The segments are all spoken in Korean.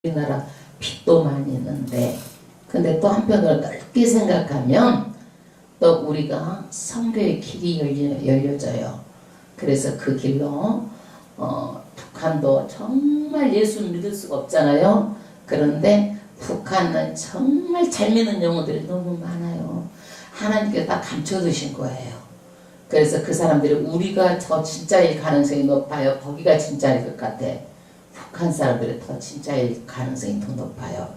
우리나라 빚도 많이 있는데, 근데 또 한편으로 넓게 생각하면 또 우리가 선교의 길이 열려져요. 그래서 그 길로 북한도 정말 예수 믿을 수가 없잖아요. 그런데 북한은 정말 잘 믿는 영혼들이 너무 많아요. 하나님께서 다 감춰두신 거예요. 그래서 그 사람들이 우리가 더 진짜일 가능성이 높아요. 거기가 진짜일 것 같아. 북한 사람들이 더 진짜일 가능성이 더 높아요.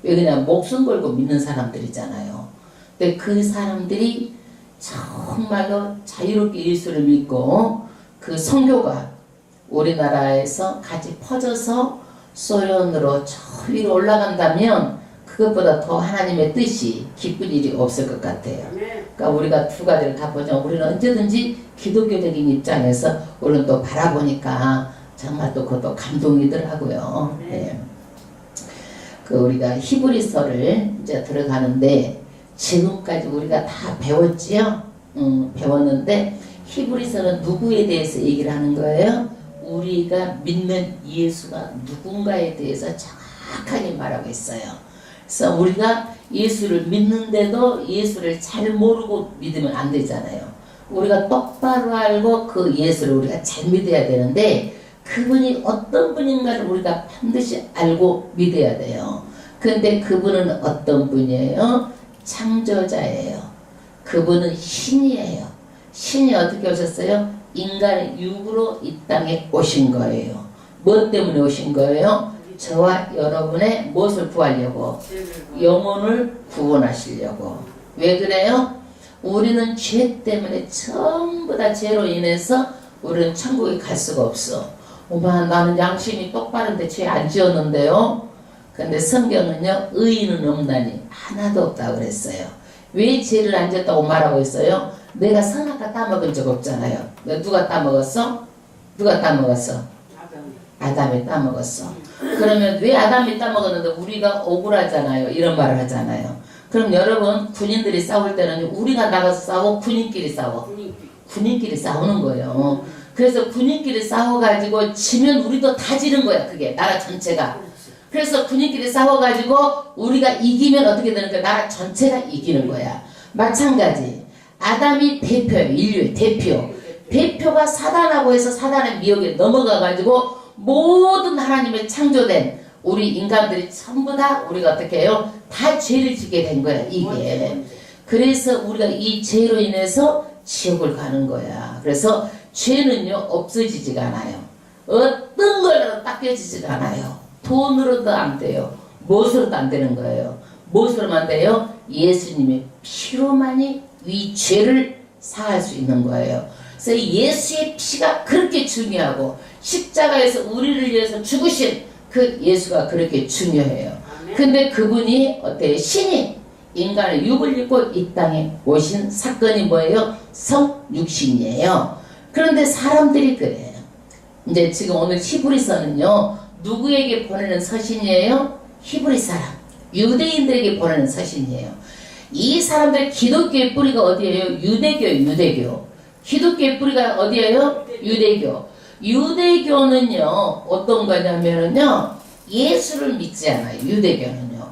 왜 그냥 목숨 걸고 믿는 사람들이잖아요. 근데 그 사람들이 정말로 자유롭게 예수를 믿고 그 선교가 우리나라에서 같이 퍼져서 소련으로 저 위로 올라간다면 그것보다 더 하나님의 뜻이 기쁜 일이 없을 것 같아요. 그러니까 우리가 두 가지를 다 보죠. 우리는 언제든지 기독교적인 입장에서 우리는 또 바라보니까 정말 또 그것도 감동이더라고요. 네. 그 우리가 히브리서를 이제 들어가는데 지금까지 우리가 다 배웠지요. 배웠는데 히브리서는 누구에 대해서 얘기를 하는 거예요? 우리가 믿는 예수가 누군가에 대해서 정확하게 말하고 있어요. 그래서 우리가 예수를 믿는데도 예수를 잘 모르고 믿으면 안 되잖아요. 우리가 똑바로 알고 그 예수를 우리가 잘 믿어야 되는데 그분이 어떤 분인가를 우리가 반드시 알고 믿어야 돼요. 그런데 그분은 어떤 분이에요? 창조자예요. 그분은 신이에요. 신이 어떻게 오셨어요? 인간의 육으로 이 땅에 오신 거예요. 뭐 때문에 오신 거예요? 저와 여러분의 무엇을 구하려고? 영혼을 구원하시려고. 왜 그래요? 우리는 죄 때문에 전부 다 죄로 인해서 우리는 천국에 갈 수가 없어. 오마 나는 양심이 똑바른데 죄 안 지었는데요. 근데 성경은요 의인은 없나니 하나도 없다고 그랬어요. 왜 죄를 안 지었다고 말하고 있어요? 내가 선악과 따먹은 적 없잖아요. 누가 따먹었어? 누가 따먹었어? 아담이 따먹었어. 그러면 왜 아담이 따먹었는데 우리가 억울하잖아요. 이런 말을 하잖아요. 그럼 여러분 군인들이 싸울 때는 우리가 나가서 싸워? 군인끼리 싸워? 군인끼리 싸우는 거예요. 그래서 군인끼리 싸워가지고 지면 우리도 다 지는 거야. 그게 나라 전체가. 그래서 군인끼리 싸워가지고 우리가 이기면 어떻게 되는 거야? 나라 전체가 이기는 거야. 마찬가지 아담이 대표예요. 인류의 대표. 대표가 사단하고 해서 사단의 미혹에 넘어가가지고 모든 하나님의 창조된 우리 인간들이 전부 다 우리가 어떻게 해요? 다 죄를 짓게 된 거야. 이게. 그래서 우리가 이 죄로 인해서 지옥을 가는 거야. 그래서 죄는요 없어지지가 않아요. 어떤 걸로 닦여지지가 않아요. 돈으로도 안 돼요. 무엇으로도 안 되는 거예요. 무엇으로만 돼요? 예수님의 피로만이 이 죄를 사할 수 있는 거예요. 그래서 예수의 피가 그렇게 중요하고 십자가에서 우리를 위해서 죽으신 그 예수가 그렇게 중요해요. 근데 그분이 어때요? 신이 인간의 육을 입고 이 땅에 오신 사건이 뭐예요? 성육신이에요. 그런데 사람들이 그래요. 이제 지금 오늘 히브리서는요 누구에게 보내는 서신이에요? 히브리 사람, 유대인들에게 보내는 서신이에요. 이 사람들 기독교의 뿌리가 어디예요? 유대교. 기독교의 뿌리가 어디예요? 유대교. 유대교는요 어떤 거냐면요 예수를 믿지 않아요. 유대교는요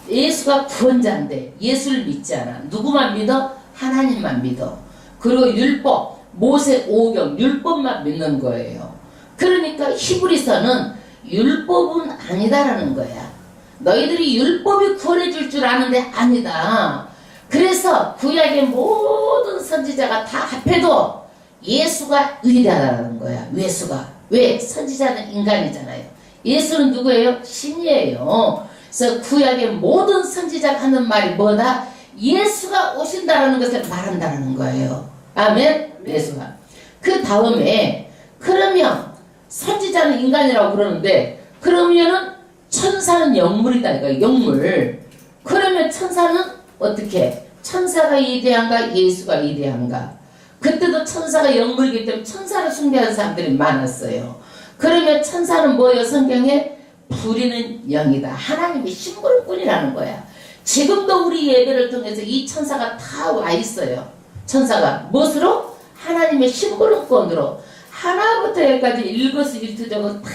예수가 구원자인데 예수를 믿지 않아. 누구만 믿어? 하나님만 믿어. 그리고 율법, 모세 5경 율법만 믿는 거예요. 그러니까 히브리서는 율법은 아니다라는 거야. 너희들이 율법이 구원해 줄 줄 아는데 아니다. 그래서 구약의 모든 선지자가 다 합해도 예수가 위대하다는 거야. 예수가. 왜? 선지자는 인간이잖아요. 예수는 누구예요? 신이에요. 그래서 구약의 모든 선지자가 하는 말이 뭐다? 예수가 오신다라는 것을 말한다는 거예요. 아멘? 예수가. 그 다음에 그러면 선지자는 인간이라고 그러는데 그러면은 천사는 영물이다. 이거 영물. 그러면 천사는 어떻게? 천사가 위대한가? 예수가 위대한가? 그때도 천사가 영물이기 때문에 천사를 숭배하는 사람들이 많았어요. 그러면 천사는 뭐예요? 성경에 부리는 영이다. 하나님의 심부름꾼이라는 거야. 지금도 우리 예배를 통해서 이 천사가 다 와 있어요. 천사가 무엇으로? 하나님의 심부름꾼으로 하나부터 열까지 일거수일투족으로 다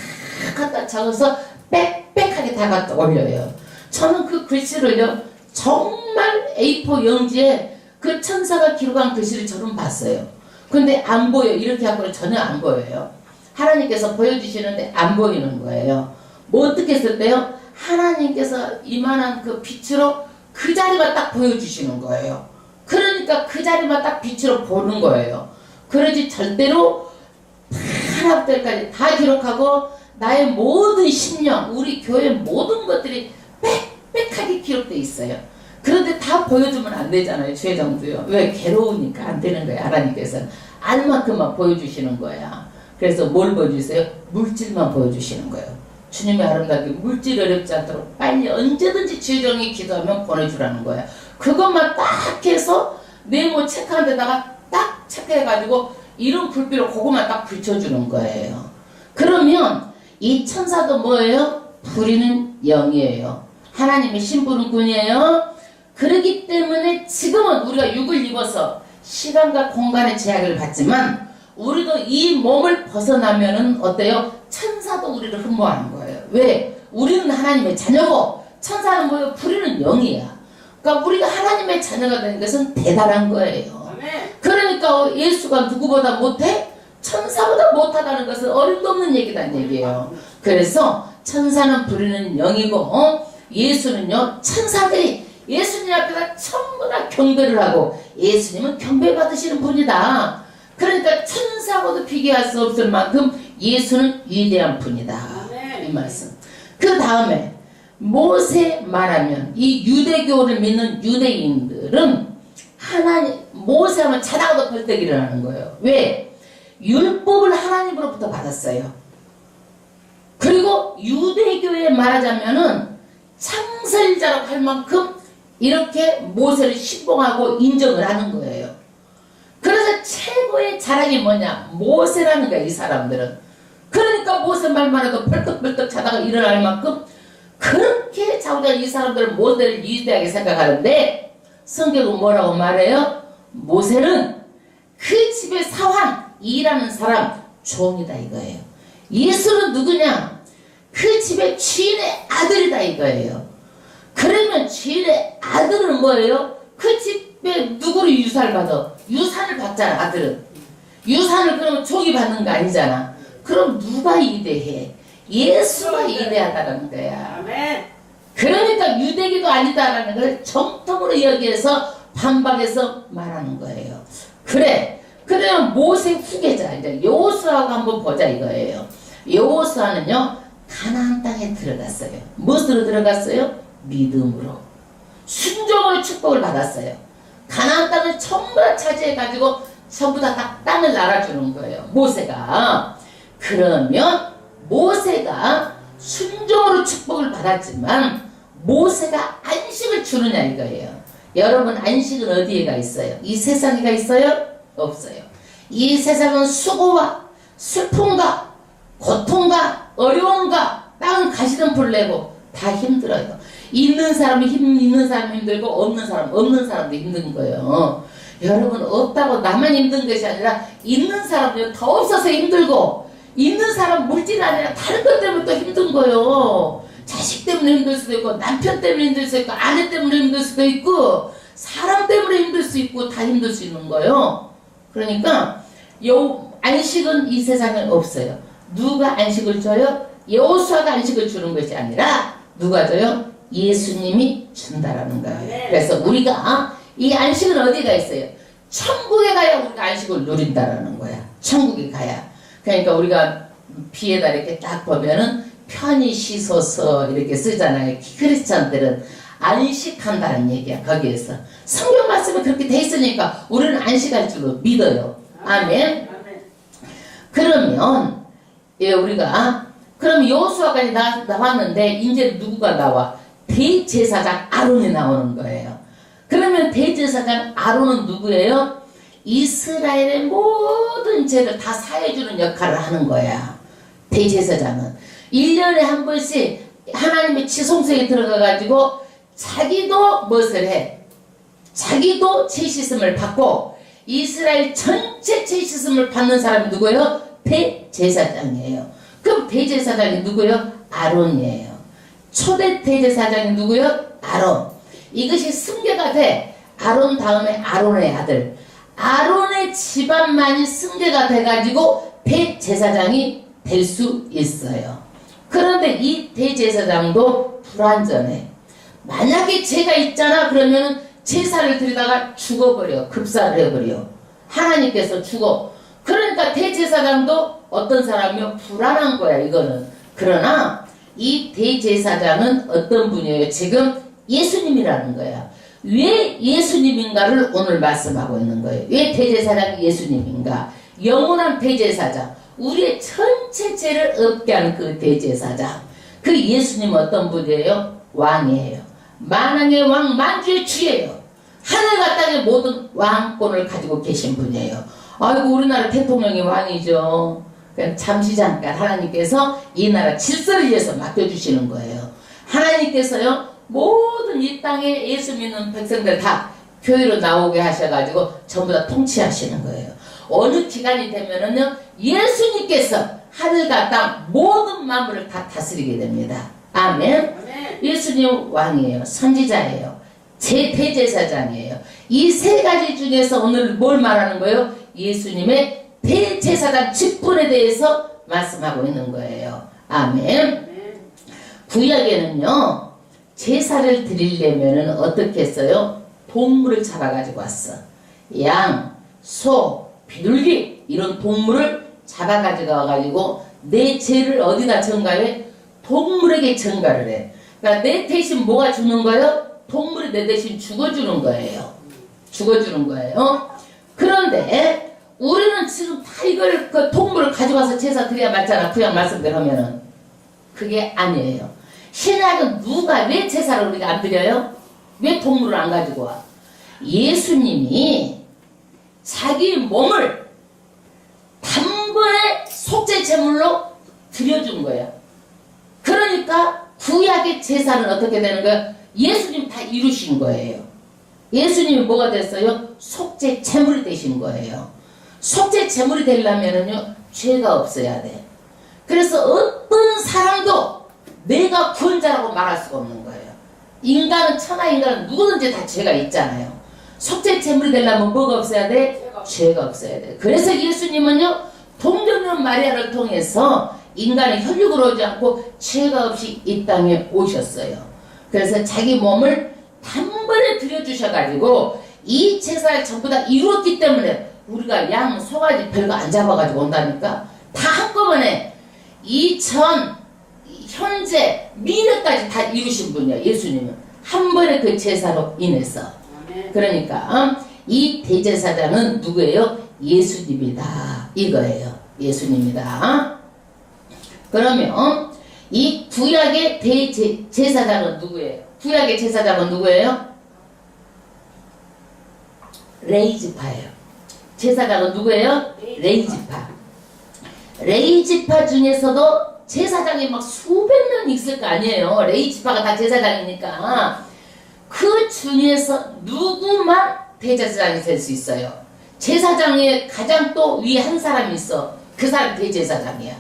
갖다 적어서 빽빽하게 다 갖다 올려요. 저는 그 글씨를요 정말 A4 용지에 그 천사가 기록한 글씨를 저는 봤어요. 근데 안 보여. 이렇게 하고는 전혀 안 보여요. 하나님께서 보여주시는데 안 보이는 거예요. 뭐 어떻게 했을 때요? 하나님께서 이만한 그 빛으로 그 자리만 딱 보여주시는 거예요. 그러니까 그 자리만 딱 빛으로 보는 거예요. 그러지 절대로 하나님들까지 다 기록하고 나의 모든 심령, 우리 교회 모든 것들이 빽빽하게 기록되어 있어요. 그런데 다 보여주면 안 되잖아요. 죄정도요. 왜? 괴로우니까 안 되는 거예요. 하나님께서는 알만큼만 보여주시는 거야. 그래서 뭘 보여주세요? 물질만 보여주시는 거예요. 주님의 아름답게 물질 어렵지 않도록 빨리 언제든지 죄정이 기도하면 보내주라는 거야. 그것만 딱 해서 네모 체크한 데다가 딱 체크해가지고 이런 불빛을 그것만 딱 비춰주는 거예요. 그러면 이 천사도 뭐예요? 부리는 영이에요. 하나님의 신부름꾼이에요. 그렇기 때문에 지금은 우리가 육을 입어서 시간과 공간의 제약을 받지만 우리도 이 몸을 벗어나면은 어때요? 천사도 우리를 흠모하는 거예요. 왜? 우리는 하나님의 자녀고 천사는 뭐예요? 부리는 영이야. 그러니까 우리가 하나님의 자녀가 되는 것은 대단한 거예요. 그러니까 예수가 누구보다 못해? 천사보다 못하다는 것은 어림도 없는 얘기다는 얘기예요. 그래서 천사는 부리는 영이고 예수는요 천사들이 예수님 앞에다 전부 다 경배를 하고 예수님은 경배받으시는 분이다. 그러니까 천사하고도 비교할 수 없을 만큼 예수는 위대한 분이다. 이 말씀. 그 다음에 모세 말하면 이 유대교를 믿는 유대인들은 하나님 모세하면 자다가도 벌떡 일어나는 거예요. 왜? 율법을 하나님으로부터 받았어요. 그리고 유대교에 말하자면은 창설자라고 할 만큼 이렇게 모세를 신봉하고 인정을 하는 거예요. 그래서 최고의 자랑이 뭐냐? 모세라는 거야, 이 사람들은. 그러니까 모세 말만 해도 벌떡벌떡 자다가 일어날 만큼 그렇게 자우자 이 사람들은 모세를 위대하게 생각하는데 성경은 뭐라고 말해요? 모세는 그 집의 사환, 일하는 사람, 종이다 이거예요. 예수는 누구냐? 그 집의 주인의 아들이다 이거예요. 그러면 주인의 아들은 뭐예요? 그 집에 누구를 유산을 받아? 유산을 받잖아, 아들은. 유산을 그러면 종이 받는 거 아니잖아. 그럼 누가 위대해? 예수가 위대하다는 거야. 그러니까 유대교도 아니다라는 걸 정통으로 여기에서 반박해서 말하는 거예요. 그래. 그러면 모세 후계자 이제 여호수아하고 한번 보자 이거예요. 여호수아는요 가나안 땅에 들어갔어요. 무엇으로 들어갔어요? 믿음으로. 순종으로 축복을 받았어요. 가나안 땅을 전부 다 차지해가지고 전부 다 땅을 날아주는 거예요. 모세가. 그러면 모세가 순종으로 축복을 받았지만 모세가 안식을 주느냐 이거예요. 여러분 안식은 어디에가 있어요? 이 세상에가 있어요? 없어요. 이 세상은 수고와 슬픔과 고통과 어려움과 땅은 가시덤불 내고 다 힘들어요. 있는 사람이 있는 사람이 힘들고 없는 사람도 힘든 거예요. 여러분 없다고 나만 힘든 것이 아니라 있는 사람도 더 없어서 힘들고 있는 사람 물질이 아니라 다른 것 때문에 또 힘든 거예요. 자식 때문에 힘들 수도 있고 남편 때문에 힘들 수도 있고 아내 때문에 힘들 수도 있고 사람 때문에 힘들 수 있고 다 힘들 수 있는 거예요. 그러니까 안식은 이 세상에 없어요. 누가 안식을 줘요? 여호수아가 안식을 주는 것이 아니라 누가 줘요? 예수님이 준다라는 거예요. 그래서 우리가 이 안식은 어디가 있어요? 천국에 가야 우리가 안식을 누린다라는 거야. 천국에 가야. 그러니까 우리가 비에다 이렇게 딱 보면은 편히 쉬소서 이렇게 쓰잖아요. 크리스찬들은 안식한다는 얘기야. 거기에서 성경 말씀이 그렇게 돼 있으니까 우리는 안식할 줄로 믿어요. 아멘. 그러면 우리가 그럼 여호수아까지 나왔는데 이제 누구가 나와? 대제사장 아론이 나오는 거예요. 그러면 대제사장 아론은 누구예요? 이스라엘의 모든 죄를 다 사해주는 역할을 하는 거야. 대제사장은 1년에 한 번씩 하나님의 지성소에 들어가가지고 자기도 무엇을 해? 자기도 죄 씻음을 받고 이스라엘 전체 죄 씻음을 받는 사람이 누구예요? 대제사장이에요. 그럼 대제사장이 누구요? 아론이에요. 초대 대제사장이 누구요? 아론. 이것이 승계가 돼. 아론 다음에 아론의 아들. 아론의 집안만이 승계가 돼가지고 대제사장이 될 수 있어요. 그런데 이 대제사장도 불완전해. 만약에 죄가 있잖아 그러면은 제사를 드리다가 죽어버려. 급사를 해버려. 하나님께서 죽어. 그러니까 대제사장도 어떤 사람이요? 불안한 거야 이거는. 그러나 이 대제사장은 어떤 분이에요? 지금 예수님이라는 거야. 왜 예수님인가를 오늘 말씀하고 있는 거예요. 왜 대제사장이 예수님인가? 영원한 대제사장. 우리의 전체 죄를 없게 하는 그 대제사장. 그 예수님은 어떤 분이에요? 왕이에요. 만왕의 왕, 만주의 주예요. 하늘과 땅의 모든 왕권을 가지고 계신 분이에요. 아이고 우리나라 대통령이 왕이죠. 그냥 잠시 잠깐 하나님께서 이 나라 질서를 위해서 맡겨주시는 거예요. 하나님께서요 모든 이 땅에 예수 믿는 백성들 다 교회로 나오게 하셔가지고 전부 다 통치하시는 거예요. 어느 기간이 되면은요 예수님께서 하늘과 땅 모든 만물을 다 다스리게 됩니다. 아멘. 예수님 왕이에요. 선지자예요. 제 대제사장이에요. 이 세 가지 중에서 오늘 뭘 말하는 거예요? 예수님의 대제사장 직분에 대해서 말씀하고 있는 거예요. 아멘. 구약에는요 제사를 드리려면은 어떻게 했어요? 동물을 잡아가지고 왔어. 양, 소, 비둘기 이런 동물을 잡아가지고 와가지고 내 죄를 어디다 전가해? 동물에게 전가를 해. 그러니까 내 대신 뭐가 주는 거예요? 동물이 내 대신 죽어주는 거예요. 죽어주는 거예요. 그런데 우리는 지금 다 이걸 그 동물을 가져와서 제사 드려야 맞잖아. 구약 말씀대로 하면은 그게 아니에요. 신약은 누가 왜 제사를 우리가 안 드려요? 왜 동물을 안 가지고 와? 예수님이 자기 몸을 단번에 속죄 제물로 드려준 거예요. 그러니까 구약의 제사는 어떻게 되는 거예요? 예수님 다 이루신 거예요. 예수님이 뭐가 됐어요? 속죄 제물이 되신 거예요. 속죄 제물이 되려면은요 죄가 없어야 돼. 그래서 어떤 사람도 내가 구원자라고 말할 수가 없는 거예요. 인간은 천하 인간은 누구든지 다 죄가 있잖아요. 속죄 제물이 되려면 뭐가 없어야 돼? 죄가 없어야 돼. 그래서 예수님은요 동정녀 마리아를 통해서 인간의 혈육으로 오지 않고 죄가 없이 이 땅에 오셨어요. 그래서 자기 몸을 단번에 들여주셔가지고 이 제사를 전부 다 이루었기 때문에 우리가 양, 소가지 별거 안 잡아가지고 온다니까. 다 한꺼번에 이천, 현재, 미래까지 다 이루신 분이에요. 예수님은 한 번에 그 제사로 인해서. 그러니까 이 대제사장은 누구예요? 예수님이다 이거예요. 예수님이다. 그러면 이 구약의 대제사장은 누구예요? 구약의 제사장은 누구예요? 레이지파예요. 제사장은 누구예요? 레이지파. 레이지파 중에서도 제사장이 막 수백 명 있을 거 아니에요. 레이지파가 다 제사장이니까. 그 중에서 누구만 대제사장이 될 수 있어요. 제사장의 가장 또 위에 한 사람이 있어. 그 사람이 대제사장이야.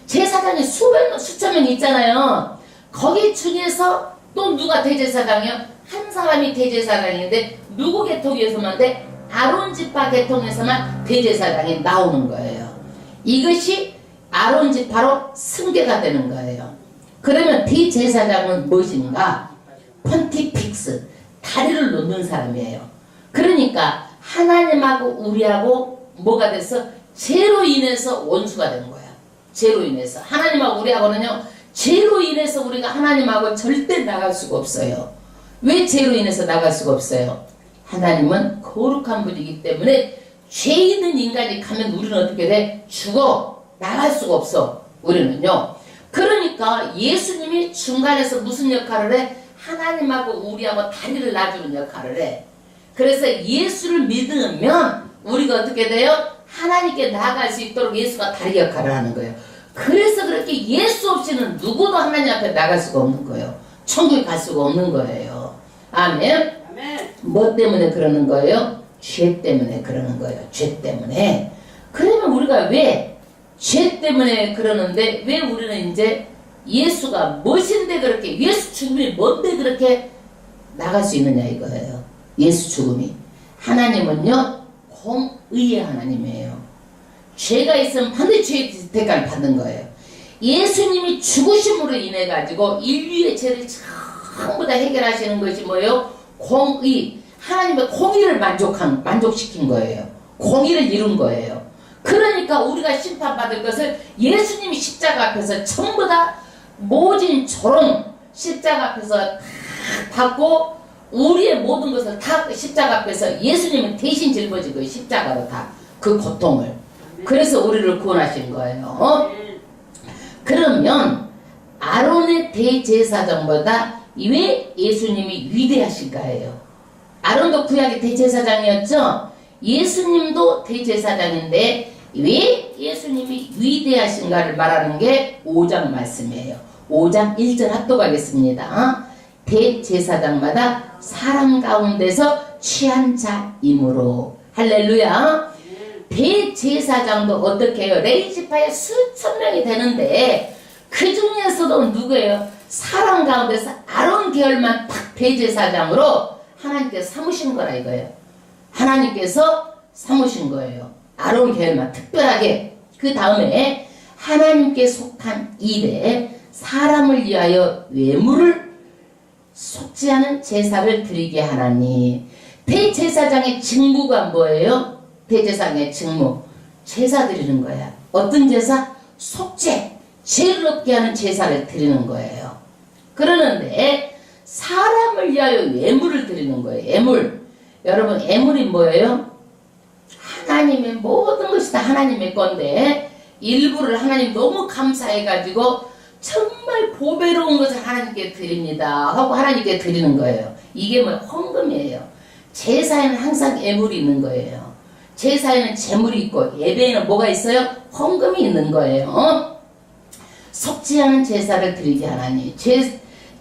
제사장이 수백 명, 수천 명 있잖아요. 거기 중에서 또 누가 대제사장이요? 한 사람이 대제사장인데 누구 계통에서만 돼? 아론 지파 계통에서만 대제사장이 나오는 거예요. 이것이 아론 지파로 승계가 되는 거예요. 그러면 대제사장은 무엇인가? 폰티픽스, 다리를 놓는 사람이에요. 그러니까 하나님하고 우리하고 뭐가 돼서 죄로 인해서 원수가 된 거야. 죄로 인해서 하나님하고 우리하고는요 죄로 인해서 우리가 하나님하고 절대 나갈 수가 없어요. 왜 죄로 인해서 나갈 수가 없어요? 하나님은 거룩한 분이기 때문에 죄 있는 인간이 가면 우리는 어떻게 돼? 죽어. 나갈 수가 없어. 우리는요. 그러니까 예수님이 중간에서 무슨 역할을 해? 하나님하고 우리하고 다리를 놔주는 역할을 해. 그래서 예수를 믿으면 우리가 어떻게 돼요? 하나님께 나아갈 수 있도록 예수가 다리 역할을 하는 거예요. 그래서 그렇게 예수 없이는 누구도 하나님 앞에 나갈 수가 없는 거예요. 천국에 갈 수가 없는 거예요. 아멘. 뭐 때문에 그러는 거예요? 죄 때문에 그러는 거예요. 죄 때문에. 그러면 우리가 왜 죄 때문에 그러는데 왜 우리는 이제 예수가 무엇인데 그렇게 예수 죽음이 뭔데 그렇게 나갈 수 있느냐 이거예요. 예수 죽음이. 하나님은요 공의의 하나님이에요. 죄가 있으면 반드시 죄의 대가를 받는 거예요. 예수님이 죽으심으로 인해 가지고 인류의 죄를 전부 다 해결하시는 것이 뭐예요? 공의. 하나님의 공의를 만족시킨 거예요. 공의를 이룬 거예요. 그러니까 우리가 심판받을 것을 예수님이 십자가 앞에서 전부 다 모진 조롱 십자가 앞에서 다 받고 우리의 모든 것을 다 십자가 앞에서 예수님은 대신 짊어진 거예요. 십자가로 다 그 고통을. 그래서 우리를 구원하신 거예요. 그러면 아론의 대제사장보다 왜 예수님이 위대하신가예요? 아론도 구약의 대제사장이었죠? 예수님도 대제사장인데 왜 예수님이 위대하신가를 말하는 게 5장 말씀이에요. 5장 1절 합독하겠습니다. 대제사장마다 사람 가운데서 취한 자이므로. 할렐루야. 대제사장도 어떻게 해요? 레위지파에 수천 명이 되는데 그 중에서도 누구예요? 사람 가운데서 아론 계열만 딱 대제사장으로 하나님께서 삼으신 거라 이거예요. 하나님께서 삼으신 거예요. 아론 계열만 특별하게. 그 다음에 하나님께 속한 일에 사람을 위하여 외물을 속지 않은 제사를 드리게 하나니. 대제사장의 직무가 뭐예요? 대제사장의 직무. 제사 드리는 거야. 어떤 제사? 속죄. 죄를 없게 하는 제사를 드리는 거예요. 그러는데 사람을 위하여 예물을 드리는 거예요. 예물. 여러분 예물이 뭐예요? 하나님의 모든 것이 다 하나님의 건데 일부를 하나님 너무 감사해가지고 정말 보배로운 것을 하나님께 드립니다 하고 하나님께 드리는 거예요. 이게 뭐 헌금이에요. 제사에는 항상 예물이 있는 거예요. 제사에는 제물이 있고 예배에는 뭐가 있어요? 헌금이 있는 거예요. 속지 않은 제사를 드리게 하나니.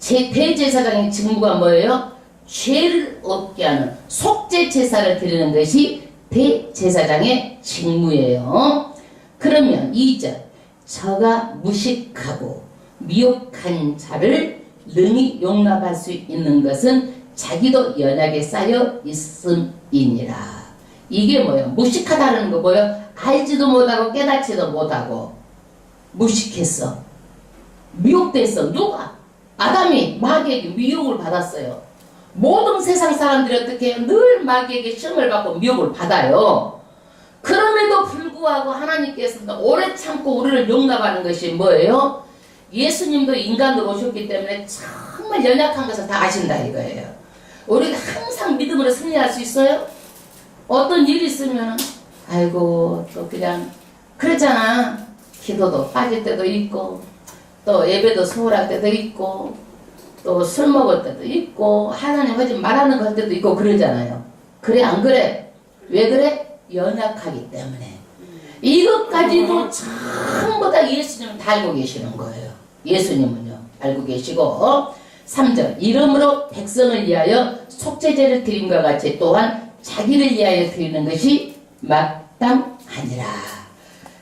대제사장의 직무가 뭐예요? 죄를 없게 하는 속죄 제사를 드리는 것이 대제사장의 직무예요. 그러면 2절 저가 무식하고 미혹한 자를 능히 용납할 수 있는 것은 자기도 연약에 쌓여 있음이니라. 이게 뭐예요? 무식하다는 거 뭐예요? 알지도 못하고 깨닫지도 못하고 무식했어. 미혹됐어. 누가? 아담이 마귀에게 미혹을 받았어요. 모든 세상 사람들이 어떻게 해요? 늘 마귀에게 시험을 받고 미혹을 받아요. 그럼에도 불구하고 하나님께서 오래 참고 우리를 용납하는 것이 뭐예요? 예수님도 인간으로 오셨기 때문에 정말 연약한 것을 다 아신다 이거예요. 우리가 항상 믿음으로 승리할 수 있어요? 어떤 일이 있으면 아이고 또 그냥 그랬잖아. 기도도 빠질 때도 있고 또 예배도 소홀할 때도 있고 또 술 먹을 때도 있고 하나님 하지 말하는 거 할 때도 있고 그러잖아요. 그래 안 그래? 왜 그래? 연약하기 때문에. 이것까지도 전부 다 예수님은 다 알고 계시는 거예요. 예수님은요 알고 계시고 3절 이름으로 백성을 위하여 속죄제를 드림과 같이 또한 자기를 위하여 드리는 것이 마땅하니라.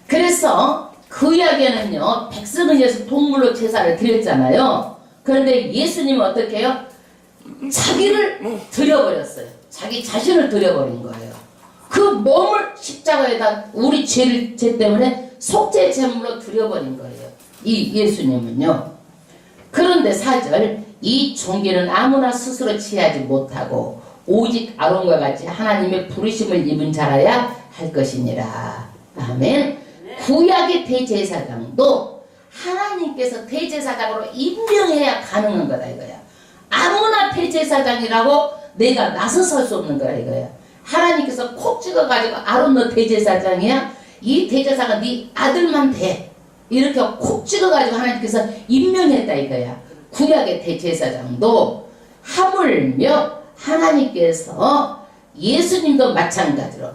그래서 그 이야기에는요 백성을 위해서 동물로 제사를 드렸잖아요. 그런데 예수님은 어떻게 해요? 자기를 드려버렸어요. 자기 자신을 드려버린 거예요. 그 몸을 십자가에다 우리 죄 때문에 속죄 제물로 드려버린 거예요. 이 예수님은요. 그런데 4절 이 종기는 아무나 스스로 취하지 못하고 오직 아론과 같이 하나님의 부르심을 입은 자라야 할 것이니라. 아멘. 구약의 대제사장도 하나님께서 대제사장으로 임명해야 가능한 거다 이거야. 아무나 대제사장이라고 내가 나서설 수 없는 거야 이거야. 하나님께서 콕 찍어가지고 아론 너 대제사장이야? 이 대제사가 네 아들만 돼. 이렇게 콕 찍어가지고 하나님께서 임명했다 이거야. 구약의 대제사장도 하물며 하나님께서 예수님도 마찬가지로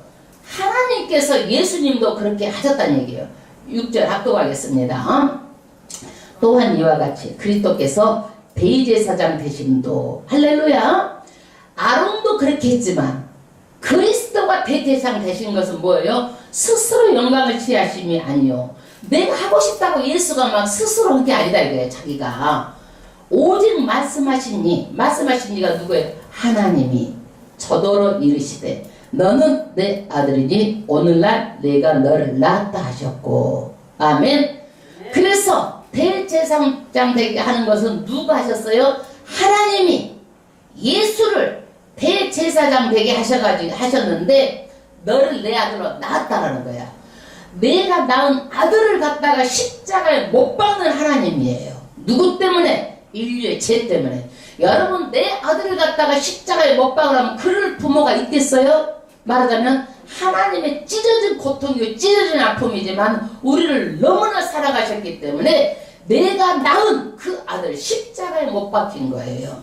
하나님께서 예수님도 그렇게 하셨다는 얘기예요. 6절 합독하겠습니다. 또한 이와 같이 그리스도께서 대제사장 되심도 할렐루야. 아론도 그렇게 했지만 그리스도가 대제사장 되신 것은 뭐예요? 스스로 영광을 취하심이 아니요 내가 하고 싶다고 예수가 막 스스로 한 게 아니다 이거예요. 자기가 오직 말씀하신 이가 누구예요? 하나님이 저더러 이르시되 너는 내 아들이니 오늘날 내가 너를 낳았다 하셨고. 아멘. 그래서 대제사장 되게 하는 것은 누가 하셨어요? 하나님이 예수를 대제사장 되게 하셨는데 너를 내 아들로 낳았다라는 거야. 내가 낳은 아들을 갖다가 십자가에 못 박는 하나님이에요. 누구 때문에? 인류의 죄 때문에. 여러분, 내 아들을 갖다가 십자가에 못 박으라면 그럴 부모가 있겠어요? 말하자면 하나님의 찢어진 고통이고 찢어진 아픔이지만 우리를 너무나 사랑하셨기 때문에 내가 낳은 그 아들 십자가에 못 박힌 거예요.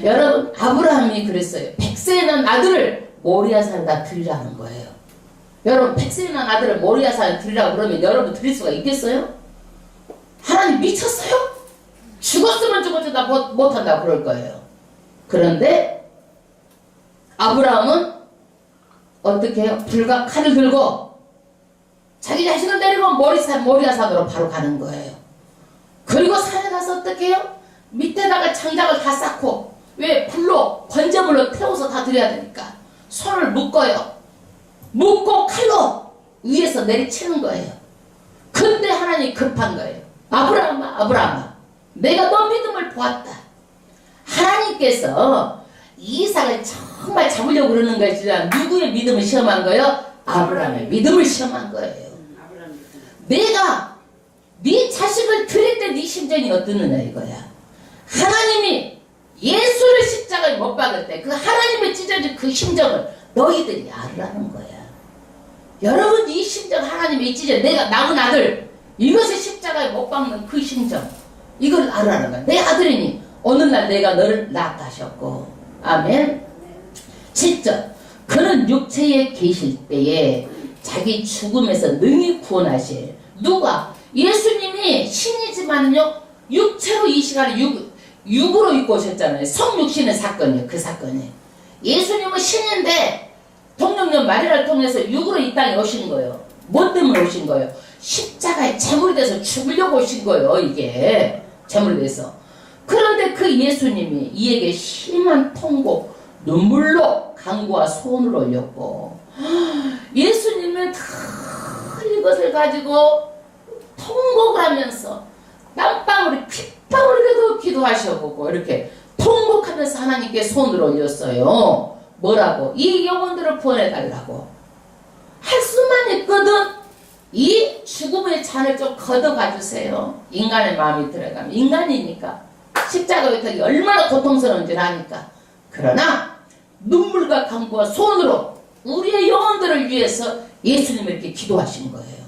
여러분, 아브라함이 그랬어요. 100세에 난 아들을 모리아산에다 드리라는 거예요. 여러분, 100세에 난 아들을 모리아산에 드리라고 그러면 여러분 드릴 수가 있겠어요? 하나님 미쳤어요? 죽었으면 죽었지 나 못한다고 그럴 거예요. 그런데 아브라함은 어떻게 해요? 불과 칼을 들고 자기 자식을 데리고 모리아산으로 바로 가는 거예요. 그리고 산에 가서 어떻게 해요? 밑에다가 장작을 다 쌓고, 왜? 불로 번제물로 태워서 다 드려야 되니까 손을 묶어요. 묶고 칼로 위에서 내리치는 거예요. 그때 하나님이 급한 거예요. 아브라함아 내가 너 믿음을 보았다. 하나님께서 이삭을 정말 잡으려고 그러는 것이라 누구의 믿음을 시험한 거예요? 아브라함의 믿음을 시험한 거예요. 내가 네 자식을 드릴 때 네 심정이 어떻느냐 이거야. 하나님이 예수를 십자가에 못 박을 때 그 하나님의 찢어진 그 심정을 너희들이 알라는 거야. 여러분, 이 심정 하나님이 찢어 내가 낳은 아들 이것을 십자가에 못 박는 그 심정 이걸 알라는 거야. 내 아들이니 오늘날 내가 너를 낳았다 하셨고. 아멘. 7절 그는 육체에 계실 때에 자기 죽음에서 능히 구원하실. 누가? 예수님이 신이지만요 육체로 이 시간에 육으로 입고 오셨잖아요. 성육신의 사건이에요. 그 사건이. 예수님은 신인데 동정녀 마리아를 통해서 육으로 이 땅에 오신 거예요. 뭐 때문에 오신 거예요? 십자가에 제물이 돼서 죽으려고 오신 거예요. 이게 제물이 돼서. 그런데 그 예수님이 이에게 심한 통곡 눈물로 간구와 소원을 올렸고, 예수님은 다 이것을 가지고 통곡을 하면서 땀방울이 핏방울이라도 기도하셔보고 이렇게 통곡하면서 하나님께 손을 올렸어요. 뭐라고? 이 영혼들을 구원해달라고. 할 수만 있거든. 이 죽음의 잔을 좀 걷어가주세요. 인간의 마음이 들어가면. 인간이니까 십자가 위탁이 얼마나 고통스러운지를 아니까. 그러나 눈물과 간구와 손으로 우리의 영혼들을 위해서 예수님이 이렇게 기도하신 거예요.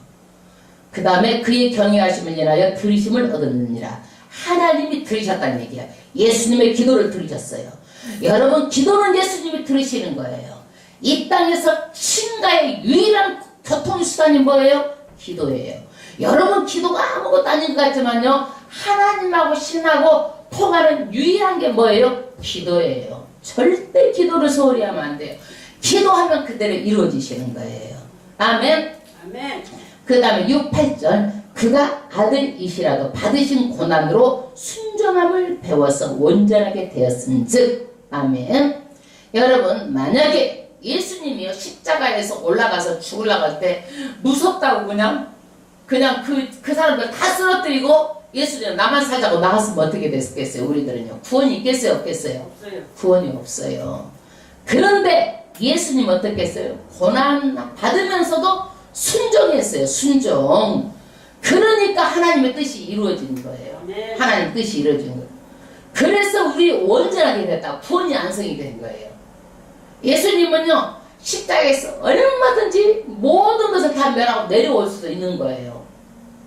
그 다음에 그의 경외하심을 인하여 들으심을 얻었느니라. 하나님이 들으셨다는 얘기야. 예수님의 기도를 들으셨어요. 여러분, 기도는 예수님이 들으시는 거예요. 이 땅에서 신가의 유일한 교통수단이 뭐예요? 기도예요. 여러분, 기도가 아무것도 아닌 것 같지만요, 하나님하고 신하고 통하는 유일한 게 뭐예요? 기도예요. 절대 기도를 소홀히 하면 안 돼요. 기도하면 그대로 이루어지시는 거예요. 아멘. 아멘. 그 다음에 6, 8절 그가 아들이시라도 받으신 고난으로 순종함을 배워서 온전하게 되었은즉. 아멘. 여러분, 만약에 예수님이요 십자가에서 올라가서 죽으려고 할 때 무섭다고 그냥 그 사람들 다 쓰러뜨리고 예수님 나만 살자고 나갔으면 어떻게 됐겠어요? 우리들은요 구원이 있겠어요? 없겠어요? 없어요. 구원이 없어요. 그런데 예수님 어떻게 했어요? 고난 받으면서도 순종했어요. 순종. 그러니까 하나님의 뜻이 이루어진 거예요. 네. 하나님의 뜻이 이루어진 거예요. 그래서 우리 온전하게 됐다. 구원이 완성이 된 거예요. 예수님은요 십자가에서 얼마든지 모든 것을 다 멸하고 내려올 수도 있는 거예요.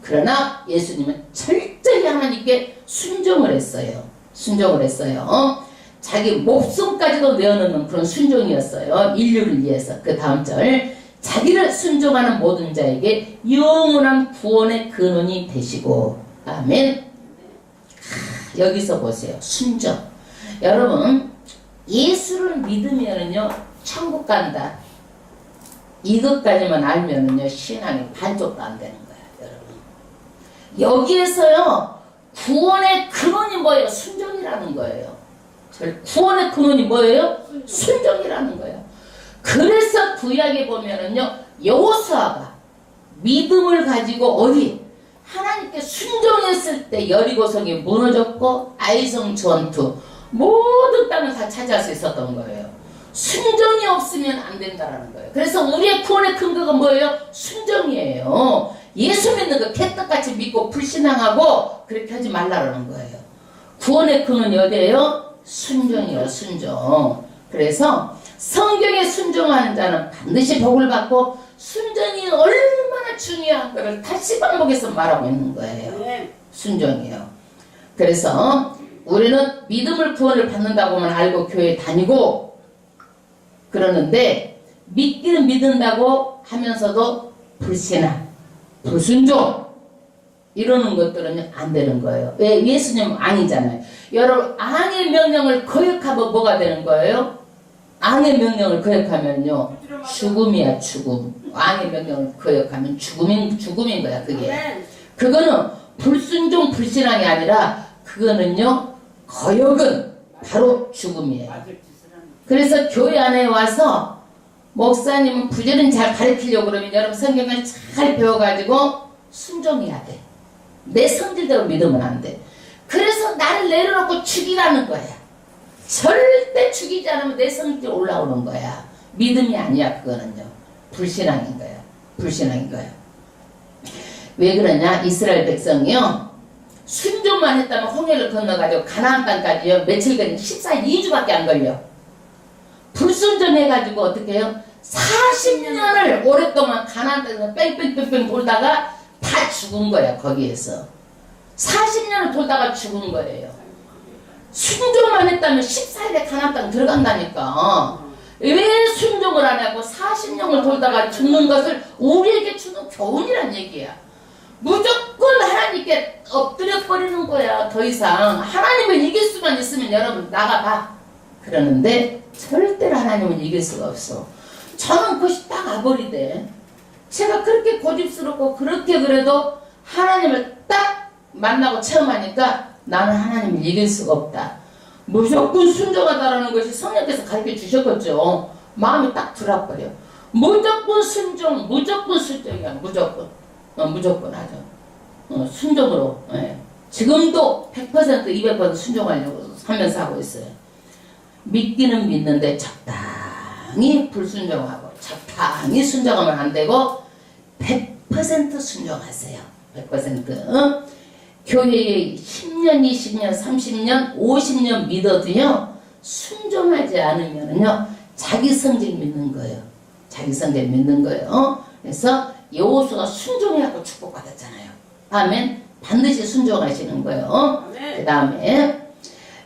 그러나 예수님은 철저히 하나님께 순종을 했어요. 순종을 했어요. 자기 목숨까지도 내어놓는 그런 순종이었어요. 인류를 위해서. 그 다음 절 자기를 순종하는 모든 자에게 영원한 구원의 근원이 되시고. 아멘. 여기서 보세요. 순종. 여러분, 예수를 믿으면은요 천국 간다. 이것까지만 알면은요 신앙이 반쪽도 안 되는 거야. 여러분, 여기에서요 구원의 근원이 뭐예요? 순종이라는 거예요. 구원의 근원이 뭐예요? 순종이라는 거예요. 그래서 구약에 보면은요 여호수아가 믿음을 가지고 어디 하나님께 순종했을 때 여리고성이 무너졌고 아이성 전투 모든 땅을 다 차지할 수 있었던 거예요. 순종이 없으면 안 된다라는 거예요. 그래서 우리의 구원의 근거가 뭐예요? 순종이에요. 예수 믿는 거 개떡같이 믿고 불신앙하고 그렇게 하지 말라라는 거예요. 구원의 근원이 어디예요? 순종이에요. 순종. 그래서 성경에 순종하는 자는 반드시 복을 받고 순종이 얼마나 중요한 것을 다시 반복해서 말하고 있는 거예요. 순종이에요. 그래서 우리는 믿음을 구원을 받는다고만 알고 교회에 다니고 그러는데 믿기는 믿는다고 하면서도 불신앙, 불순종 이러는 것들은 안 되는 거예요. 왜? 예수님은 왕이잖아요. 여러분 왕의 명령을 거역하면 뭐가 되는 거예요? 왕의 명령을 거역하면요 죽음이야 죽음. 왕의 명령을 거역하면 죽음인 거야 그게. 그거는 불순종 불신앙이 아니라 그거는요 거역은 바로 죽음이에요. 그래서 교회 안에 와서 목사님은 부지런히 잘 가르치려고 그러면 여러분 성경을 잘 배워가지고 순종해야 돼. 내 성질대로 믿으면 안 돼. 그래서 나를 내려놓고 죽이라는 거야. 절대 죽이지 않으면 내 성질 올라오는 거야. 믿음이 아니야 그거는요. 불신앙인 거야. 불신앙인 거야. 왜 그러냐? 이스라엘 백성이요 순종만 했다면 홍해를 건너가지고 가나안 땅까지요 며칠 걸린 14일 2주밖에 안 걸려. 불순종해가지고 어떻게 해요? 40년을 오랫동안 가나안 땅에서 뺑뺑뺑뺑 돌다가 다 죽은 거야 거기에서. 40년을 돌다가 죽은 거예요. 순종만 했다면 14일에 가나안 땅 들어간다니까. 왜 순종을 안 하고 40년을 돌다가 죽는 것을 우리에게 주는 교훈이란 얘기야. 무조건 하나님께 엎드려 버리는 거야. 더 이상 하나님을 이길 수만 있으면 여러분 나가봐. 그러는데 절대로 하나님은 이길 수가 없어. 저는 그것이 딱 아버리대. 제가 그렇게 고집스럽고 그렇게 그래도 하나님을 딱 만나고 체험하니까 나는 하나님을 이길 수가 없다. 무조건 순종하다라는 것이 성령께서 가르쳐 주셨겠죠. 마음이 딱 들어버려. 무조건 순종, 무조건 순종이야. 무조건. 무조건 하죠. 순종으로. 예. 지금도 100% 200% 순종하려고 하면서 하고 있어요. 믿기는 믿는데 적당히 불순종하고 적당히 순종하면 안 되고 100% 순종하세요. 100%. 교회에 10년, 20년, 30년, 50년 믿어도요 순종하지 않으면요 자기 성질 믿는 거예요. 자기 성질 믿는 거예요. 그래서 여호수아가 순종해갖고 축복받았잖아요. 아멘. 반드시 순종하시는 거예요. 그 다음에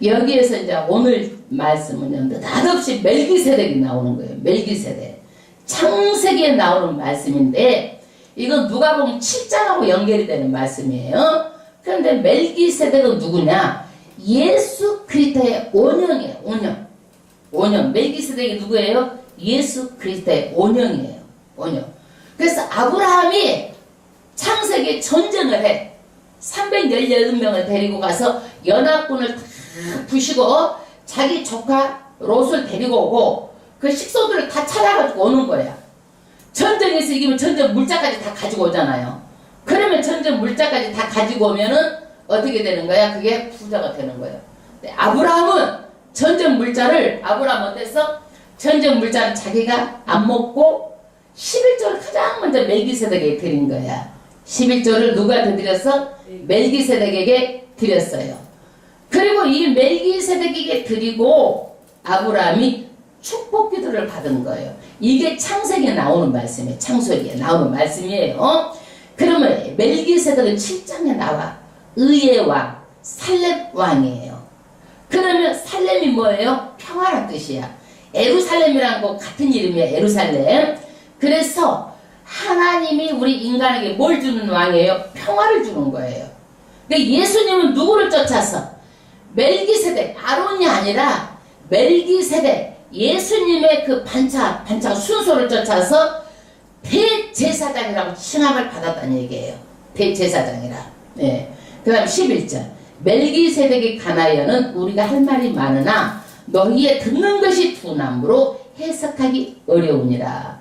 여기에서 이제 오늘 말씀은요 느닷없이 멜기세덱이 나오는 거예요. 멜기세덱. 창세기에 나오는 말씀인데 이건 누가복음 7장하고 연결이 되는 말씀이에요. 그런데 멜기세덱은 누구냐? 예수 그리스도의 온영이에요. 온영. 멜기세덱이 누구예요? 예수 그리스도의 온영이에요. 온영. 그래서 아브라함이 창세기에 전쟁을 해. 318명을 데리고 가서 연합군을 다 부시고 자기 조카 롯을 데리고 오고 그 식소들을 다 찾아가지고 오는 거야. 전쟁에서 이기면 전쟁 물자까지 다 가지고 오잖아요. 그러면 전쟁 물자까지 다 가지고 오면은 어떻게 되는 거야? 그게 부자가 되는 거예요. 아브라함은 전쟁 물자를 아브라함 어땠어? 전쟁 물자를 자기가 안 먹고 11조를 가장 먼저 멜기세덱에게 드린 거야. 11조를 누구한테 드렸어? 멜기세덱에게 드렸어요. 그리고 이 멜기세덱에게 드리고 아브라함이 축복 기도를 받은 거예요. 이게 창세기에 나오는 말씀이에요. 창세기에 나오는 말씀이에요. 그러면 멜기세덱은 7장에 나와. 의의 왕, 살렘 왕이에요. 그러면 살렘이 뭐예요? 평화란 뜻이야. 에루살렘이라는 거 같은 이름이야. 에루살렘. 그래서 하나님이 우리 인간에게 뭘 주는 왕이에요? 평화를 주는 거예요. 근데 예수님은 누구를 쫓아서? 멜기세덱, 아론이 아니라 멜기세덱, 예수님의 그 반차 순서를 쫓아서 대제사장이라고 칭함을 받았다는 얘기예요. 대제사장이라. 네. 그 다음 11절. 멜기세덱의 가나여는 우리가 할 말이 많으나 너희의 듣는 것이 둔함으로 해석하기 어려우니라.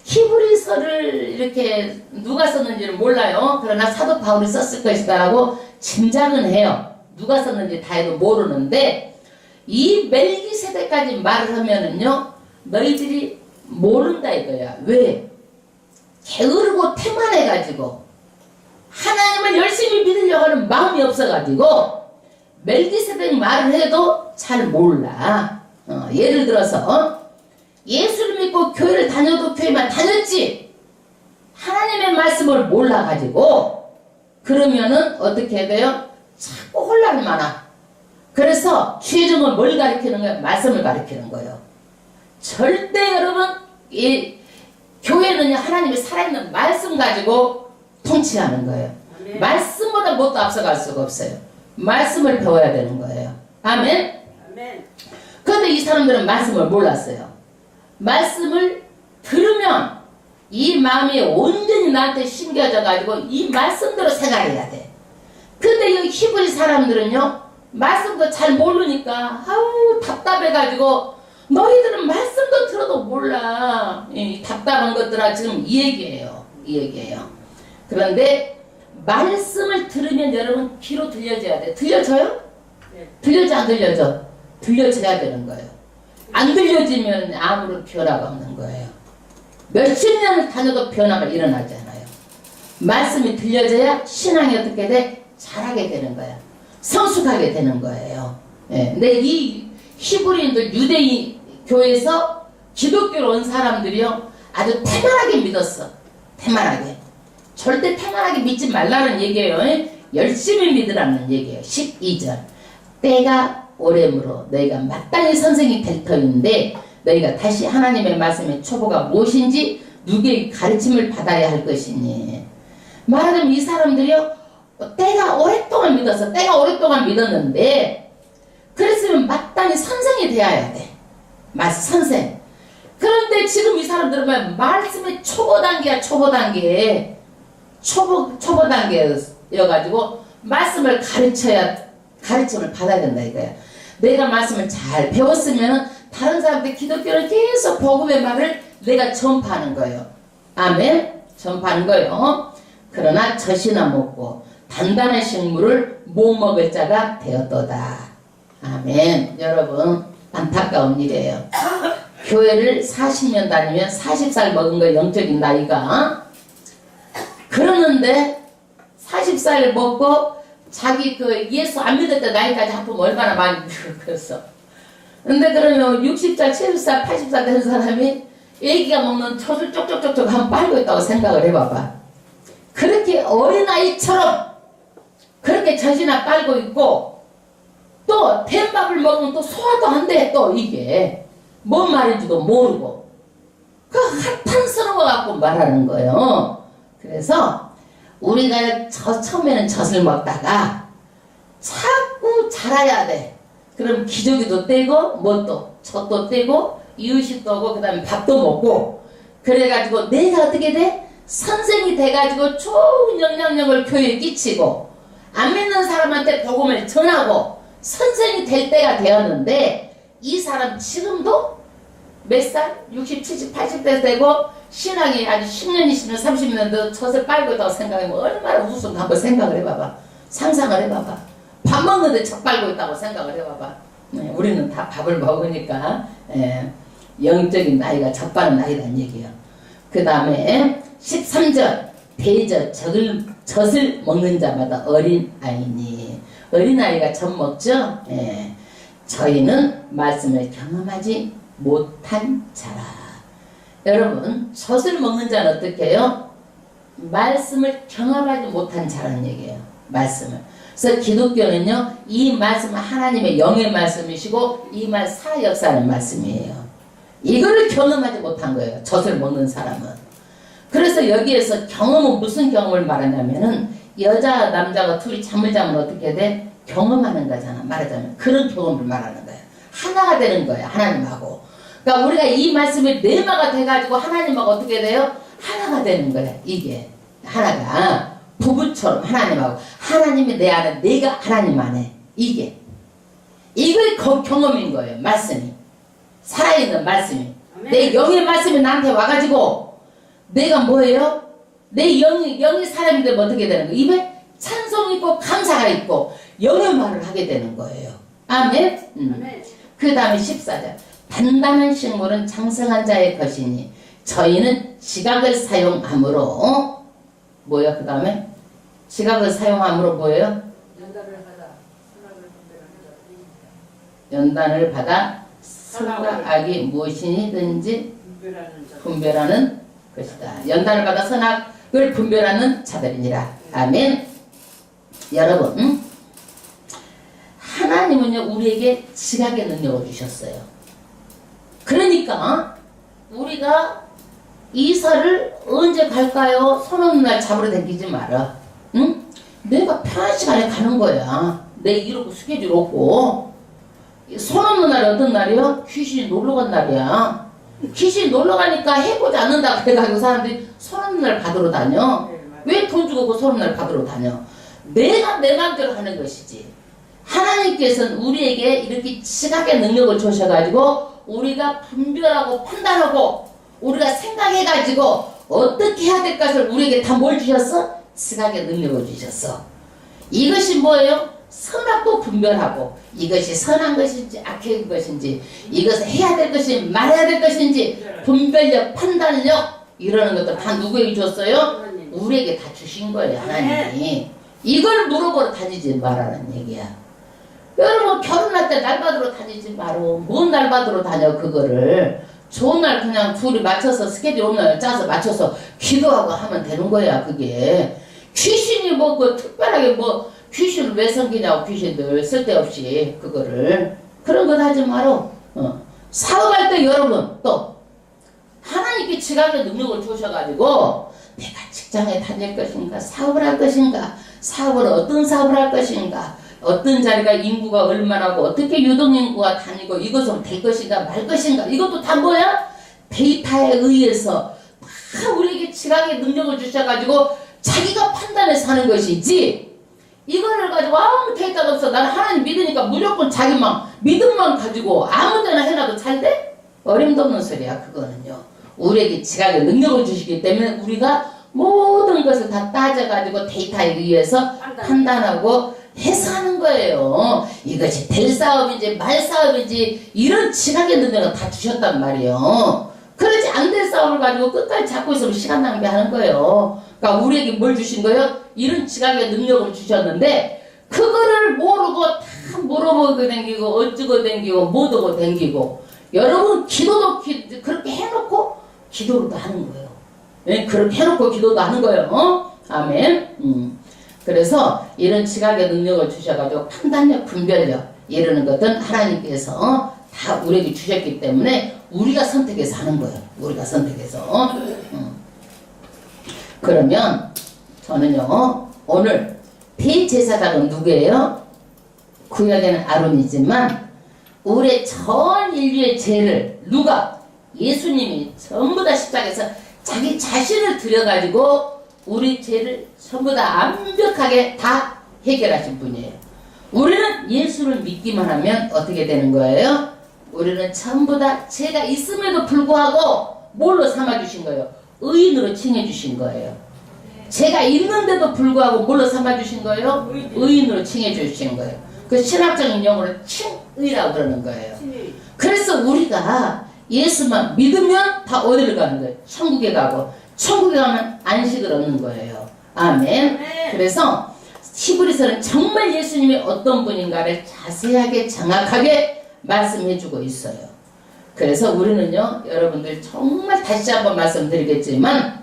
히브리서를 이렇게 누가 썼는지는 몰라요. 그러나 사도 바울이 썼을 것이다라고 짐작은 해요. 누가 썼는지 다 해도 모르는데 이 멜기세덱까지 말을 하면은요 너희들이 모른다 이거야. 왜? 게으르고 태만해가지고 하나님을 열심히 믿으려고 하는 마음이 없어가지고 멜기세덱 말을 해도 잘 몰라. 예를 들어서 예수를 믿고 교회를 다녀도 교회만 다녔지 하나님의 말씀을 몰라가지고 그러면은 어떻게 해야 돼요? 자꾸 혼란이 많아. 그래서 최종은 뭘 가리키는 거예요? 말씀을 가리키는 거예요. 절대 여러분 이 교회는요 하나님의 살아있는 말씀 가지고 통치하는 거예요. 아멘. 말씀보다 뭣도 앞서갈 수가 없어요. 말씀을 배워야 되는 거예요. 아멘. 아멘. 그런데 이 사람들은 말씀을 몰랐어요. 말씀을 들으면 이 마음이 온전히 나한테 심겨져 가지고 이 말씀대로 생활해야 돼. 근데 여기 히브리 사람들은요 말씀도 잘 모르니까 아우 답답해 가지고 너희들은 말씀도 들어도 몰라. 이 답답한 것들아 지금 이 얘기예요. 이 얘기예요. 그런데 말씀을 들으면 여러분 귀로 들려줘야 돼. 들려져요? 네. 들려져 안 들려져? 들려줘야 되는 거예요. 안 들려지면 아무런 변화가 없는 거예요. 몇십 년을 다녀도 변화가 일어나지 않아요. 말씀이 들려져야 신앙이 어떻게 돼? 잘하게 되는 거야. 성숙하게 되는 거예요. 예. 근데 이 히브리인들 유대인 교회에서 기독교로 온 사람들이요 아주 태만하게 믿었어. 태만하게. 절대 태만하게 믿지 말라는 얘기예요. 열심히 믿으라는 얘기예요. 12절. 때가 오래므로 너희가 마땅히 선생이 될 터인데 너희가 다시 하나님의 말씀의 초보가 무엇인지 누구의 가르침을 받아야 할 것이니. 말하자면 이 사람들이요 때가 오랫동안 믿었어. 때가 오랫동안 믿었는데 그랬으면 마땅히 선생이 되어야 돼. 선생. 그런데 지금 이 사람들은 말씀의 초보 단계야. 초보 단계. 초보 단계여가지고 말씀을 가르침을 받아야 된다 이거야. 내가 말씀을 잘 배웠으면 다른 사람들 기독교를 계속 복음의 말을 내가 전파하는 거예요. 아멘. 전파하는 거예요. 그러나 젖이나 먹고 단단한 식물을 못 먹을 자가 되었도다. 아멘. 여러분 안타까운 일이에요. 교회를 40년 다니면 40살 먹은 거 영적인 나이가 그러는데 40살 먹고 자기 그 예수 안 믿을 때 나이까지 합하면 얼마나 많이 늙었어. 근데 그러면 60살, 70살, 80살 된 사람이 애기가 먹는 젖을 쪽쪽쪽쪽 한번 빨고 있다고 생각을 해봐봐. 그렇게 어린아이처럼 그렇게 젖이나 빨고 있고 또 된밥을 먹으면 또 소화도 안 돼. 또 이게 뭔 말인지도 모르고 그 한탄스러워 갖고 말하는 거예요. 그래서 우리가 처음에는 젖을 먹다가 자꾸 자라야 돼. 그럼 기저귀도 떼고 뭣도 젖도 떼고 이유식도 하고 그 다음에 밥도 먹고 그래가지고 내가 어떻게 돼? 선생이 돼가지고 좋은 영향력을 교회에 끼치고 안 믿는 사람한테 복음을 전하고 선생이 될 때가 되었는데 이 사람 지금도 몇 살? 60, 70, 80대 되고 신앙이 아주 10년, 20년, 30년도 젖을 빨고 있다고 생각하면 얼마나 우스운가 한번 생각을 해봐봐. 상상을 해봐봐. 밥 먹는데 젖 빨고 있다고 생각을 해봐봐. 우리는 다 밥을 먹으니까 영적인 나이가 젖 빠는 나이라는 얘기예요. 그 다음에 13절 대저 젖을 먹는 자마다 어린아이니. 어린아이가 젖 먹죠? 저희는 말씀을 경험하지 못한 자라. 여러분 젖을 먹는 자는 어떻게 해요? 말씀을 경험하지 못한 자라는 얘기예요. 말씀을. 그래서 기독교는요 이 말씀은 하나님의 영의 말씀이시고 이 말 살아역사하는 말씀이에요. 이거를 경험하지 못한 거예요. 젖을 먹는 사람은. 그래서 여기에서 경험은 무슨 경험을 말하냐면은 여자 남자가 둘이 잠을 자면 어떻게 돼? 경험하는 거잖아. 말하자면 그런 경험을 말하는 거예요. 하나가 되는 거예요. 하나님하고. 그러니까 우리가 이 말씀이 내마가 돼가지고 하나님하고 어떻게 돼요? 하나가 되는 거예요. 이게 하나가 부부처럼 하나님하고 하나님이 내 안에 내가 하나님 안에 이걸 경험인 거예요. 말씀이 살아있는 말씀이 내 영의 말씀이 나한테 와가지고 내가 뭐예요? 내 영이 사람이 되면 어떻게 되는 거예요? 입에 찬송이 있고 감사가 있고 영의 말을 하게 되는 거예요. 아멘. 그 다음에 14절 단단한 식물은 장성한 자의 것이니 저희는 지각을 사용함으로 뭐야 그 다음에 지각을 사용함으로 뭐예요? 연단을 받아 선과 악이 무엇이든지 분별하는 것이다. 연단을 받아 선악을 분별하는 자들이니라. 아멘. 여러분 하나님은요 우리에게 지각의 능력을 주셨어요. 그러니까 우리가 이사를 언제 갈까요? 손 없는 날 잡으러 다니지 마라. 응? 내가 편한 시간에 가는 거야. 내 이러고 스케줄 없고. 손 없는 날이 어떤 날이요? 귀신이 놀러 간 날이야. 귀신이 놀러 가니까 해보지 않는다고 해가지고 사람들이 손 없는 날 받으러 다녀. 왜 돈 주고 그 손 없는 날 받으러 다녀? 내가 내 마음대로 하는 것이지. 하나님께서는 우리에게 이렇게 지각의 능력을 주셔가지고 우리가 분별하고 판단하고 우리가 생각해가지고 어떻게 해야 될 것을 우리에게 다 뭘 주셨어? 지각의 능력을 주셨어. 이것이 뭐예요? 선악도 분별하고 이것이 선한 것인지 악한 것인지 이것을 해야 될 것인지 말해야 될 것인지 분별력, 판단력 이러는 것도 다 누구에게 줬어요? 우리에게 다 주신 거예요. 하나님이. 이걸 물어보러 다니지 말라는 얘기야. 여러분 결혼할 때 날 받으러 다니지 마로. 뭔 날 받으러 다녀 그거를. 좋은 날 그냥 둘이 맞춰서 스케줄 없는 날 짜서 맞춰서 기도하고 하면 되는 거야 그게. 귀신이 뭐 그 특별하게 뭐 귀신을 왜 섬기냐고 귀신들 쓸데없이 그거를 그런 거 하지 마로. 사업할 때 여러분 또 하나님께 지각의 능력을 주셔가지고 내가 직장에 다닐 것인가 사업을 할 것인가 사업을 어떤 사업을 할 것인가 어떤 자리가 인구가 얼마나고 어떻게 유동인구가 다니고 이것은 될 것인가 말 것인가 이것도 다 뭐야? 데이터에 의해서 다 우리에게 지각의 능력을 주셔가지고 자기가 판단해서 하는 것이지 이거를 가지고 아무 데이터가 없어 나는 하나님 믿으니까 무조건 자기만 믿음만 가지고 아무데나 해놔도 잘 돼? 어림도 없는 소리야 그거는요. 우리에게 지각의 능력을 주시기 때문에 우리가 모든 것을 다 따져가지고 데이터에 의해서 판단하고 해서 하는 거예요. 이것이 될 사업인지 말 사업인지 이런 지각의 능력을 다 주셨단 말이에요. 그러지 안 될 사업을 가지고 끝까지 잡고 있으면 시간 낭비하는 거예요. 그러니까 우리에게 뭘 주신 거예요? 이런 지각의 능력을 주셨는데 그거를 모르고 다 물어보고 댕기고 어쩌고 댕기고 못하고 댕기고 여러분 기도도 그렇게 해놓고 기도로도 하는 거예요. 네? 그렇게 해놓고 기도도 하는 거예요. 아멘. 그래서 이런 지각의 능력을 주셔가지고 판단력, 분별력 이러는 것은 하나님께서 다 우리에게 주셨기 때문에 우리가 선택해서 하는 거예요. 우리가 선택해서. 그러면 저는요 오늘 대제사장은 누구예요? 구약에는 아론이지만 우리 전 인류의 죄를 누가? 예수님이 전부 다 십자가에서 자기 자신을 들여가지고 우리 죄를 전부 다 완벽하게 다 해결하신 분이에요. 우리는 예수를 믿기만 하면 어떻게 되는 거예요? 우리는 전부 다 죄가 있음에도 불구하고 뭘로 삼아주신 거예요? 의인으로 칭해주신 거예요. 죄가 있는데도 불구하고 뭘로 삼아주신 거예요? 의인으로 칭해주신 거예요. 그 신학적인 용어로 칭의라고 그러는 거예요. 그래서 우리가 예수만 믿으면 다 어디를 가는 거예요? 천국에 가고 천국에 가면 안식을 얻는 거예요. 아멘. 그래서 히브리서는 정말 예수님이 어떤 분인가를 자세하게 정확하게 말씀해주고 있어요. 그래서 우리는요 여러분들 정말 다시 한번 말씀드리겠지만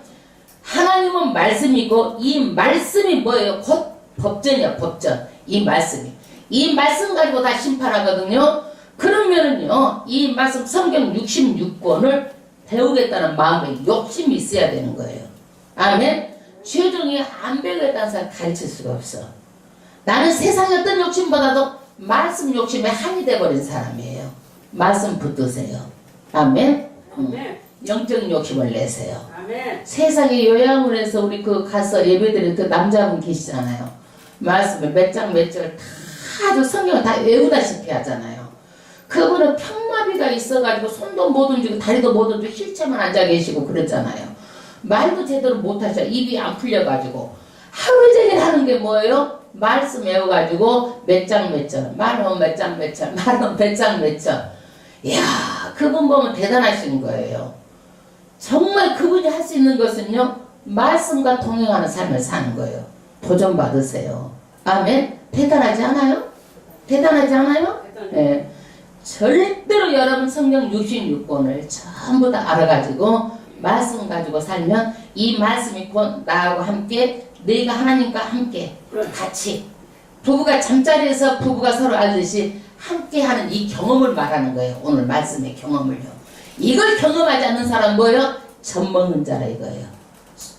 하나님은 말씀이고 이 말씀이 뭐예요? 곧 법전이야 법전. 이 말씀 가지고 다 심판하거든요. 그러면은요 이 말씀 성경 66권을 배우겠다는 마음에 욕심이 있어야 되는 거예요. 아멘. 최종이 안 배우겠다는 사람 가르칠 수가 없어. 나는 세상의 어떤 욕심보다도 말씀 욕심에 한이 돼버린 사람이에요. 말씀 붙드세요. 아멘. 영적 욕심을 내세요. 아멘. 세상에 요양을 해서 우리 그 가서 예배드리는 그 남자분 계시잖아요. 말씀을 몇 장 몇 절 다 아주 성경을 다 외우다시피 하잖아요. 그분은 평마비가 있어가지고 손도 못 움직이고 다리도 못 움직이고 힐체만 앉아 계시고 그랬잖아요. 말도 제대로 못하셔. 입이 안 풀려가지고 하루 종일 하는 게 뭐예요? 말씀 외워가지고 몇 장 몇 절, 말하면 몇 장 몇 절, 말하면 몇 장 몇 절. 이야, 그분 보면 대단하신 거예요. 정말 그분이 할 수 있는 것은요, 말씀과 동행하는 삶을 사는 거예요. 도전 받으세요. 아멘. 대단하지 않아요? 대단하지 않아요? 네. 절대로 여러분 성경 66권을 전부 다 알아가지고 말씀 가지고 살면 이 말씀이 곧 나하고 함께 너희가 하나님과 함께 같이 부부가 잠자리에서 부부가 서로 알듯이 함께하는 이 경험을 말하는 거예요. 오늘 말씀의 경험을요. 이걸 경험하지 않는 사람 뭐예요? 젖먹는 자라 이거예요.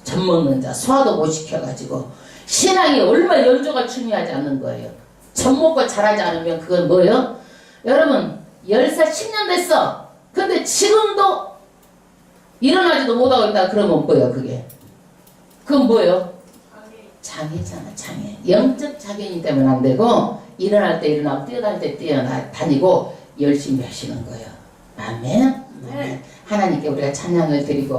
젖먹는 자. 소화도 못 시켜가지고 신앙이 얼마나 연조가 중요하지 않는 거예요. 젖먹고 자라지 않으면 그건 뭐예요? 여러분 10살 10년 됐어. 근데 지금도 일어나지도 못하고 있다 그러면 뭐예요 그게? 그건 뭐예요? 장애잖아 장애. 영적 장애인이 되면 안 되고 일어날 때 일어나고 뛰어다닐 때 뛰어다니고 열심히 하시는 거예요. 아멘. 아멘. 하나님께 우리가 찬양을 드리고